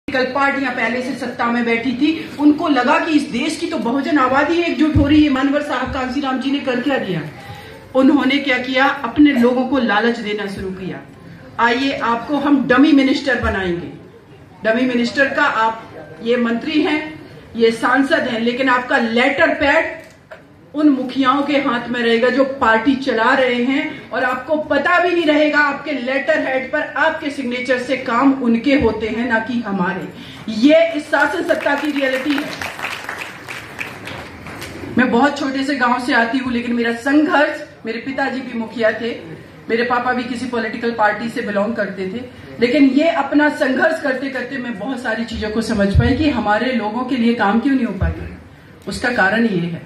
कल पार्टियां पहले से सत्ता में बैठी थी, उनको लगा कि इस देश की तो बहुजन आबादी एकजुट हो रही है। मानवर साहब कांसीराम जी ने कर क्या दिया? उन्होंने क्या किया? अपने लोगों को लालच देना शुरू किया। आइए आपको हम डमी मिनिस्टर बनाएंगे। डमी मिनिस्टर का आप ये मंत्री हैं, ये सांसद हैं, लेकिन आपका लेटर पैड उन मुखियाओं के हाथ में रहेगा जो पार्टी चला रहे हैं, और आपको पता भी नहीं रहेगा आपके लेटर हेड पर आपके सिग्नेचर से काम उनके होते हैं, ना कि हमारे। ये इस शासन सत्ता की रियलिटी है। मैं बहुत छोटे से गांव से आती हूं, लेकिन मेरा संघर्ष, मेरे पिताजी भी मुखिया थे, मेरे पापा भी किसी पॉलिटिकल पार्टी से बिलोंग करते थे, लेकिन ये अपना संघर्ष करते करते मैं बहुत सारी चीजों को समझ पाई कि हमारे लोगों के लिए काम क्यों नहीं हो पाते। उसका कारण ये है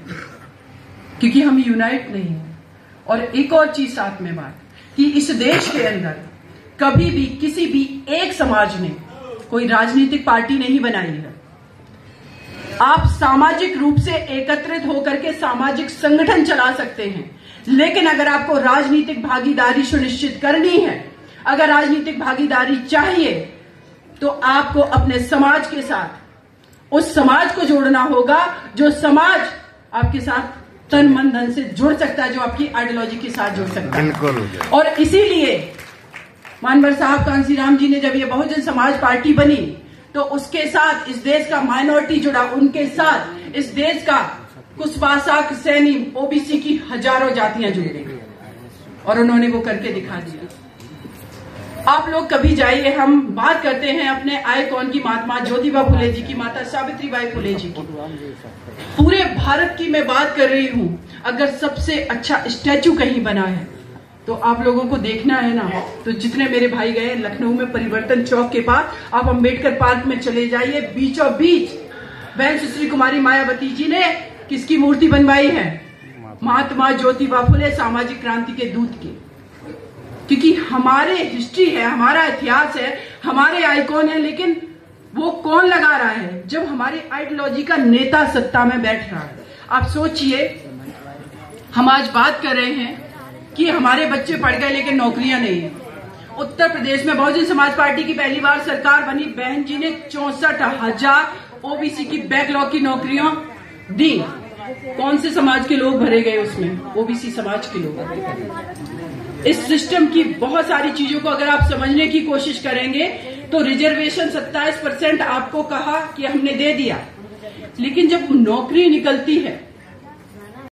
क्योंकि हम यूनाइट नहीं हैं। और एक और चीज साथ में बात, कि इस देश के अंदर कभी भी किसी भी एक समाज ने कोई राजनीतिक पार्टी नहीं बनाई है। आप सामाजिक रूप से एकत्रित होकर के सामाजिक संगठन चला सकते हैं, लेकिन अगर आपको राजनीतिक भागीदारी सुनिश्चित करनी है, अगर राजनीतिक भागीदारी चाहिए, तो आपको अपने समाज के साथ उस समाज को जोड़ना होगा जो समाज आपके साथ तन मन धन से जुड़ सकता है, जो आपकी आइडियोलॉजी के साथ जुड़ सकता है। बिल्कुल। और इसीलिए मानवर साहब कांसीराम जी ने जब ये बहुजन समाज पार्टी बनी, तो उसके साथ इस देश का माइनॉरिटी जुड़ा, उनके साथ इस देश का कुशवाहा, सैनी, ओबीसी की हजारों जातियां जुड़ गई, और उन्होंने वो करके दिखा दिया। आप लोग कभी जाइए, हम बात करते हैं अपने आइकॉन की, महात्मा ज्योतिबा फुले जी की, माता सावित्रीबाई फुले जी की। पूरे भारत की मैं बात कर रही हूं। अगर सबसे अच्छा स्टैचू कहीं बना है तो आप लोगों को देखना है ना, तो जितने मेरे भाई गए लखनऊ में परिवर्तन चौक के पास, आप अंबेडकर पार्क में चले जाइए, बीचों बीच बहन सुश्री कुमारी मायावती जी ने किसकी मूर्ति बनवाई है? महात्मा ज्योतिबा फुले, सामाजिक क्रांति के दूत की। क्योंकि हमारे हिस्ट्री है, हमारा इतिहास है, हमारे आइकॉन है, लेकिन वो कौन लगा रहा है? जब हमारी आइडियोलॉजी का नेता सत्ता में बैठ रहा है। आप सोचिए, हम आज बात कर रहे हैं कि हमारे बच्चे पढ़ गए लेकिन नौकरियां नहीं है। उत्तर प्रदेश में बहुजन समाज पार्टी की पहली बार सरकार बनी, बहन जी ने 64,000 ओबीसी की बैकलॉग की नौकरियां दी। कौन से समाज के लोग भरे गए उसमें? ओबीसी समाज के लोग। इस सिस्टम की बहुत सारी चीजों को अगर आप समझने की कोशिश करेंगे तो रिजर्वेशन 27% आपको कहा कि हमने दे दिया, लेकिन जब नौकरी निकलती है